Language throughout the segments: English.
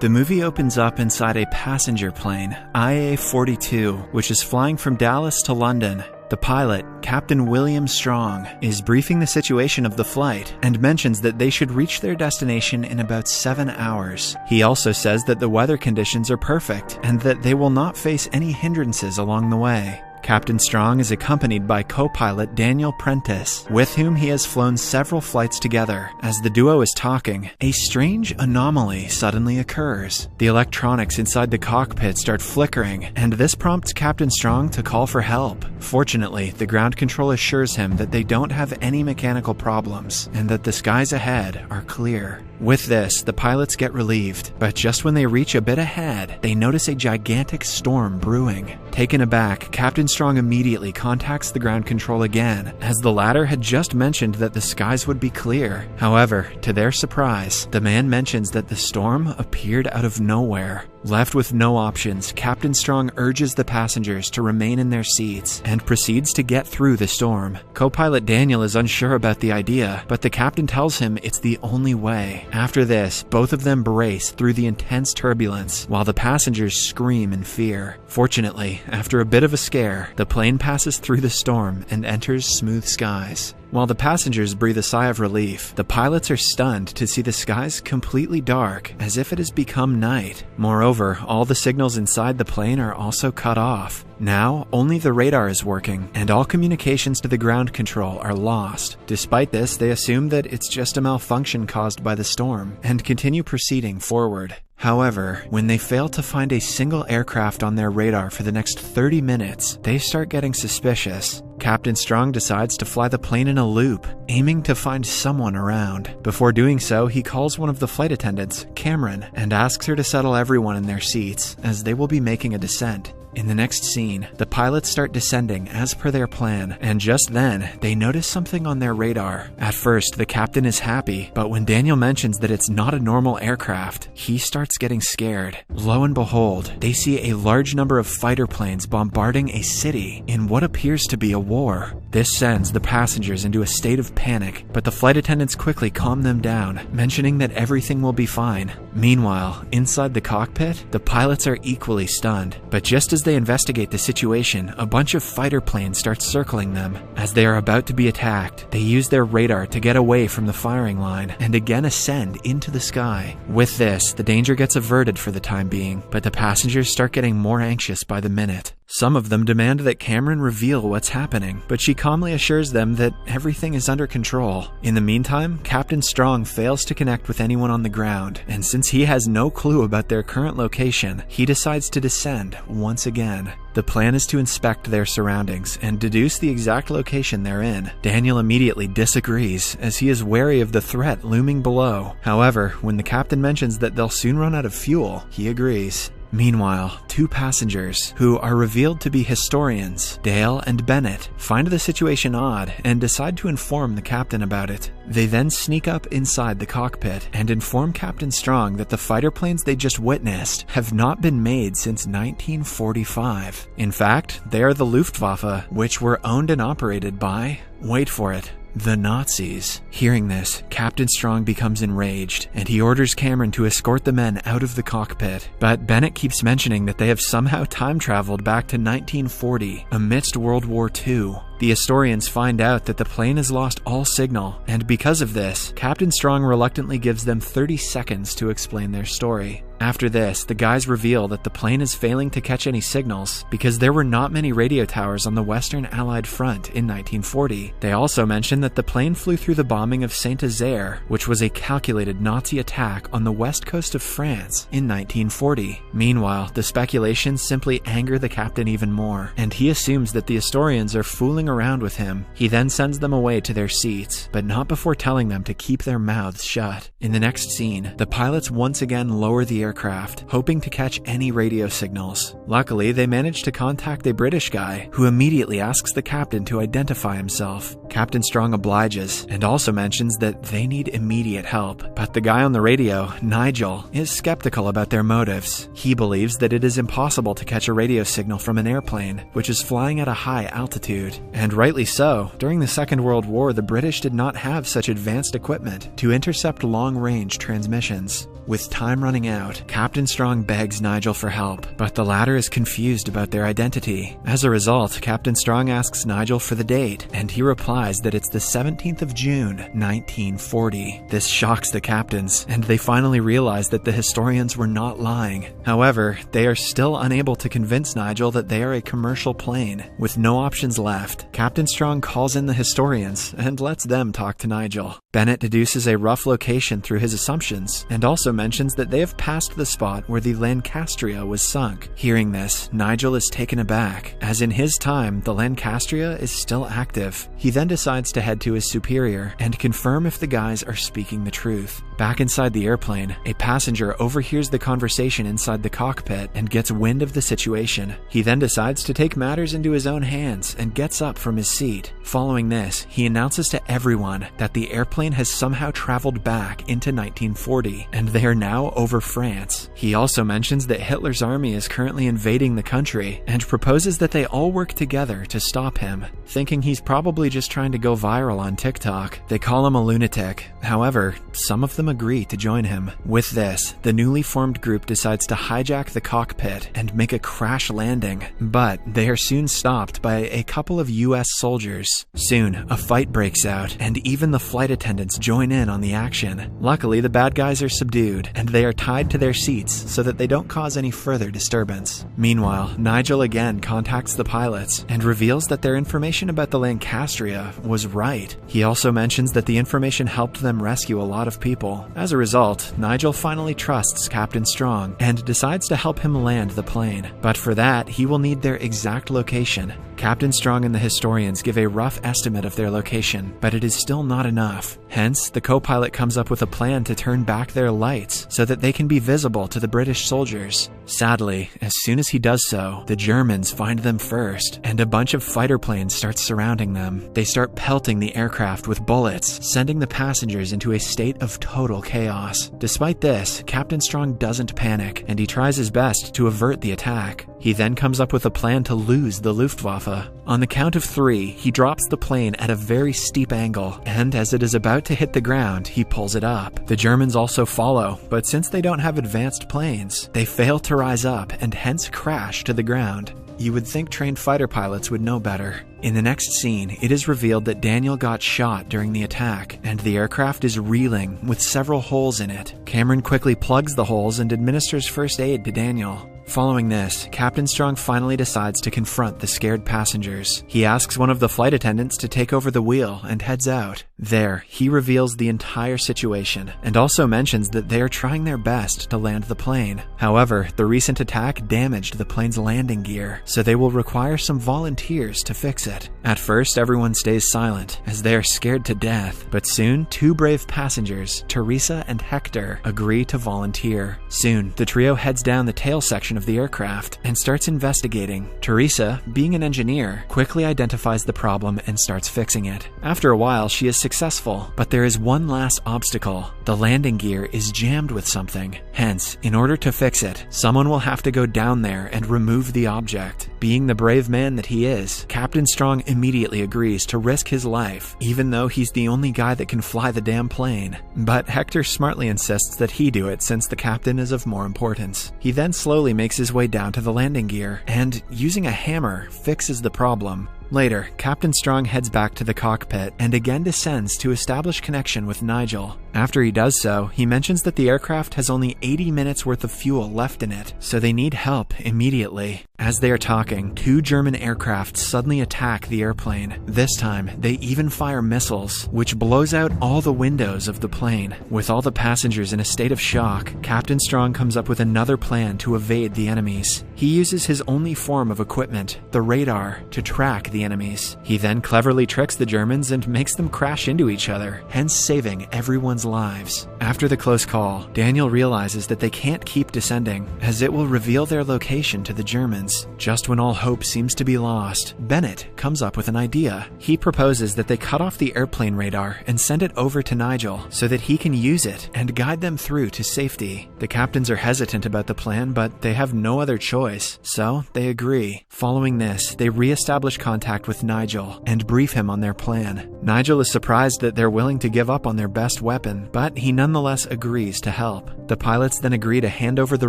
The movie opens up inside a passenger plane, IA-42, which is flying from Dallas to London. The pilot, Captain William Strong, is briefing the situation of the flight and mentions that they should reach their destination in about 7 hours. He also says that the weather conditions are perfect and that they will not face any hindrances along the way. Captain Strong is accompanied by co-pilot Daniel Prentice, with whom he has flown several flights together. As the duo is talking, a strange anomaly suddenly occurs. The electronics inside the cockpit start flickering, and this prompts Captain Strong to call for help. Fortunately, the ground control assures him that they don't have any mechanical problems, and that the skies ahead are clear. With this, the pilots get relieved, but just when they reach a bit ahead, they notice a gigantic storm brewing. Taken aback, Captain Strong immediately contacts the ground control again, as the latter had just mentioned that the skies would be clear. However, to their surprise, the man mentions that the storm appeared out of nowhere. Left with no options, Captain Strong urges the passengers to remain in their seats and proceeds to get through the storm. Co-pilot Daniel is unsure about the idea, but the captain tells him it's the only way. After this, both of them brace through the intense turbulence, while the passengers scream in fear. Fortunately, after a bit of a scare, the plane passes through the storm and enters smooth skies. While the passengers breathe a sigh of relief, the pilots are stunned to see the skies completely dark, as if it has become night. Moreover, all the signals inside the plane are also cut off. Now, only the radar is working, and all communications to the ground control are lost. Despite this, they assume that it's just a malfunction caused by the storm, and continue proceeding forward. However, when they fail to find a single aircraft on their radar for the next 30 minutes, they start getting suspicious. Captain Strong decides to fly the plane in a loop, aiming to find someone around. Before doing so, he calls one of the flight attendants, Cameron, and asks her to settle everyone in their seats, as they will be making a descent. In the next scene, the pilots start descending as per their plan, and just then, they notice something on their radar. At first, the captain is happy, but when Daniel mentions that it's not a normal aircraft, he starts getting scared. Lo and behold, they see a large number of fighter planes bombarding a city in what appears to be a war. This sends the passengers into a state of panic, but the flight attendants quickly calm them down, mentioning that everything will be fine. Meanwhile, inside the cockpit, the pilots are equally stunned, but just as they investigate the situation, a bunch of fighter planes start circling them. As they are about to be attacked, they use their radar to get away from the firing line and again ascend into the sky. With this, the danger gets averted for the time being, but the passengers start getting more anxious by the minute. Some of them demand that Cameron reveal what's happening, but she calmly assures them that everything is under control. In the meantime, Captain Strong fails to connect with anyone on the ground, and since he has no clue about their current location, he decides to descend once again. The plan is to inspect their surroundings and deduce the exact location they're in. Daniel immediately disagrees, as he is wary of the threat looming below. However, when the captain mentions that they'll soon run out of fuel, he agrees. Meanwhile, two passengers, who are revealed to be historians, Dale and Bennett, find the situation odd and decide to inform the captain about it. They then sneak up inside the cockpit and inform Captain Strong that the fighter planes they just witnessed have not been made since 1945. In fact, they are the Luftwaffe, which were owned and operated by, wait for it, the Nazis. Hearing this, Captain Strong becomes enraged, and he orders Cameron to escort the men out of the cockpit. But Bennett keeps mentioning that they have somehow time-traveled back to 1940, amidst World War II. The historians find out that the plane has lost all signal, and because of this, Captain Strong reluctantly gives them 30 seconds to explain their story. After this, the guys reveal that the plane is failing to catch any signals because there were not many radio towers on the Western Allied front in 1940. They also mention that the plane flew through the bombing of Saint-Nazaire, which was a calculated Nazi attack on the west coast of France in 1940. Meanwhile, the speculations simply anger the captain even more, and he assumes that the historians are fooling around with him. He then sends them away to their seats, but not before telling them to keep their mouths shut. In the next scene, the pilots once again lower the aircraft, hoping to catch any radio signals. Luckily, they manage to contact a British guy, who immediately asks the captain to identify himself. Captain Strong obliges, and also mentions that they need immediate help, but the guy on the radio, Nigel, is skeptical about their motives. He believes that it is impossible to catch a radio signal from an airplane, which is flying at a high altitude, And rightly so. During the Second World War, the British did not have such advanced equipment to intercept long-range transmissions. With time running out, Captain Strong begs Nigel for help, but the latter is confused about their identity. As a result, Captain Strong asks Nigel for the date, and he replies that it's the 17th of June, 1940. This shocks the captains, and they finally realize that the historians were not lying. However, they are still unable to convince Nigel that they are a commercial plane. With no options left, Captain Strong calls in the historians and lets them talk to Nigel. Bennett deduces a rough location through his assumptions, and also mentions that they have passed the spot where the Lancastria was sunk. Hearing this, Nigel is taken aback, as in his time, the Lancastria is still active. He then decides to head to his superior and confirm if the guys are speaking the truth. Back inside the airplane, a passenger overhears the conversation inside the cockpit and gets wind of the situation. He then decides to take matters into his own hands and gets up from his seat. Following this, he announces to everyone that the airplane has somehow traveled back into 1940, and they are now over France. He also mentions that Hitler's army is currently invading the country and proposes that they all work together to stop him. Thinking he's probably just trying to go viral on TikTok, they call him a lunatic. However, some of them agree to join him. With this, the newly formed group decides to hijack the cockpit and make a crash landing, but they are soon stopped by a couple of US soldiers. Soon, a fight breaks out, and even the flight attendants join in on the action. Luckily, the bad guys are subdued, and they are tied to their seats so that they don't cause any further disturbance. Meanwhile, Nigel again contacts the pilots and reveals that their information about the Lancastria was right. He also mentions that the information helped them rescue a lot of people. As a result, Nigel finally trusts Captain Strong and decides to help him land the plane. But for that, he will need their exact location. Captain Strong and the historians give a rough estimate of their location, but it is still not enough. Hence, the co-pilot comes up with a plan to turn back their lights so that they can be visible to the British soldiers. Sadly, as soon as he does so, the Germans find them first, and a bunch of fighter planes start surrounding them. They start pelting the aircraft with bullets, sending the passengers into a state of total chaos. Despite this, Captain Strong doesn't panic, and he tries his best to avert the attack. He then comes up with a plan to lose the Luftwaffe. On the count of 3, he drops the plane at a very steep angle, and as it is about to hit the ground, he pulls it up. The Germans also follow, but since they don't have advanced planes, they fail to rise up and hence crash to the ground. You would think trained fighter pilots would know better. In the next scene, it is revealed that Daniel got shot during the attack, and the aircraft is reeling with several holes in it. Cameron quickly plugs the holes and administers first aid to Daniel. Following this, Captain Strong finally decides to confront the scared passengers. He asks one of the flight attendants to take over the wheel and heads out. There, he reveals the entire situation, and also mentions that they are trying their best to land the plane. However, the recent attack damaged the plane's landing gear, so they will require some volunteers to fix it. At first, everyone stays silent, as they are scared to death, but soon, 2 brave passengers, Teresa and Hector, agree to volunteer. Soon, the trio heads down the tail section of the aircraft and starts investigating. Teresa, being an engineer, quickly identifies the problem and starts fixing it. After a while, she is successful, but there is one last obstacle. The landing gear is jammed with something. Hence, in order to fix it, someone will have to go down there and remove the object. Being the brave man that he is, Captain Strong immediately agrees to risk his life, even though he's the only guy that can fly the damn plane. But Hector smartly insists that he do it since the captain is of more importance. He then slowly makes his way down to the landing gear and, using a hammer, fixes the problem. Later, Captain Strong heads back to the cockpit and again descends to establish connection with Nigel. After he does so, he mentions that the aircraft has only 80 minutes worth of fuel left in it, so they need help immediately. As they are talking, 2 German aircraft suddenly attack the airplane. This time, they even fire missiles, which blows out all the windows of the plane. With all the passengers in a state of shock, Captain Strong comes up with another plan to evade the enemies. He uses his only form of equipment, the radar, to track the enemies. He then cleverly tricks the Germans and makes them crash into each other, hence saving everyone's lives. After the close call, Daniel realizes that they can't keep descending, as it will reveal their location to the Germans. Just when all hope seems to be lost, Bennett comes up with an idea. He proposes that they cut off the airplane radar and send it over to Nigel so that he can use it and guide them through to safety. The captains are hesitant about the plan, but they have no other choice choice, so they agree. Following this, they re-establish contact with Nigel and brief him on their plan. Nigel is surprised that they're willing to give up on their best weapon, but he nonetheless agrees to help. The pilots then agree to hand over the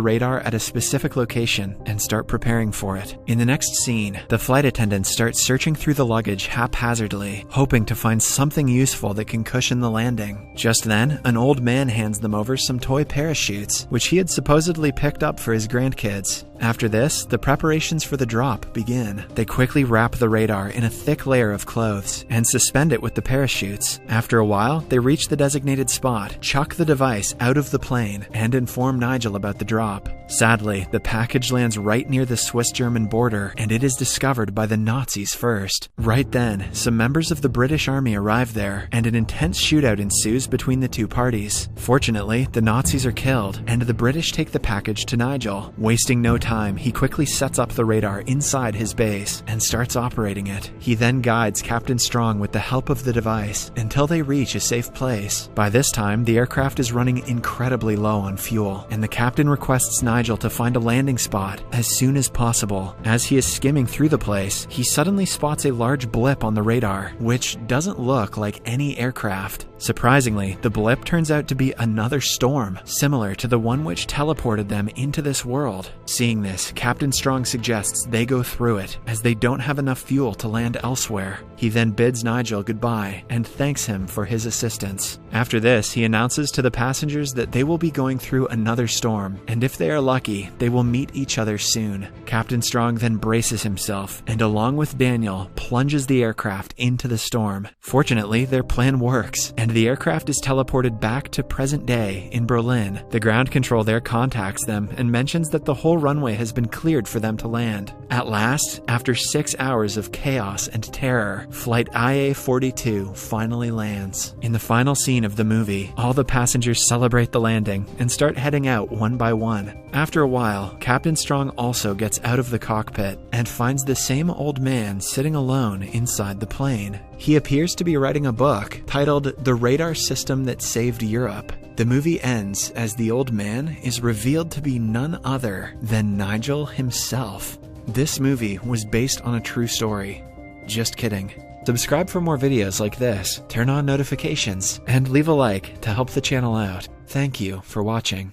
radar at a specific location and start preparing for it. In the next scene, the flight attendants start searching through the luggage haphazardly, hoping to find something useful that can cushion the landing. Just then, an old man hands them over some toy parachutes, which he had supposedly picked up for his grandkids. After this, the preparations for the drop begin. They quickly wrap the radar in a thick layer of clothes and suspend it with the parachutes. After a while, they reach the designated spot, chuck the device out of the plane, and inform Nigel about the drop. Sadly, the package lands right near the Swiss-German border, and it is discovered by the Nazis first. Right then, some members of the British Army arrive there, and an intense shootout ensues between the two parties. Fortunately, the Nazis are killed, and the British take the package to Nigel. Wasting no time, he quickly sets up the radar inside his base and starts operating it. He then guides Captain Strong with the help of the device until they reach a safe place. By this time, the aircraft is running incredibly low on fuel, and the captain requests Nigel to find a landing spot as soon as possible. As he is skimming through the place, he suddenly spots a large blip on the radar, which doesn't look like any aircraft. Surprisingly, the blip turns out to be another storm, similar to the one which teleported them into this world. Seeing this, Captain Strong suggests they go through it, as they don't have enough fuel to land elsewhere. He then bids Nigel goodbye and thanks him for his assistance. After this, he announces to the passengers that they will be going through another storm, and if they are lucky, they will meet each other soon. Captain Strong then braces himself, and along with Daniel, plunges the aircraft into the storm. Fortunately, their plan works, and the aircraft is teleported back to present day in Berlin. The ground control there contacts them and mentions that the whole runway has been cleared for them to land. At last, after 6 hours of chaos and terror, flight IA-42 finally lands. In the final scene of the movie, all the passengers celebrate the landing and start heading out one by one. After a while, Captain Strong also gets out of the cockpit and finds the same old man sitting alone inside the plane. He appears to be writing a book titled The Radar System That Saved Europe. The movie ends as the old man is revealed to be none other than Nigel himself. This movie was based on a true story. Just kidding. Subscribe for more videos like this, turn on notifications, and leave a like to help the channel out. Thank you for watching.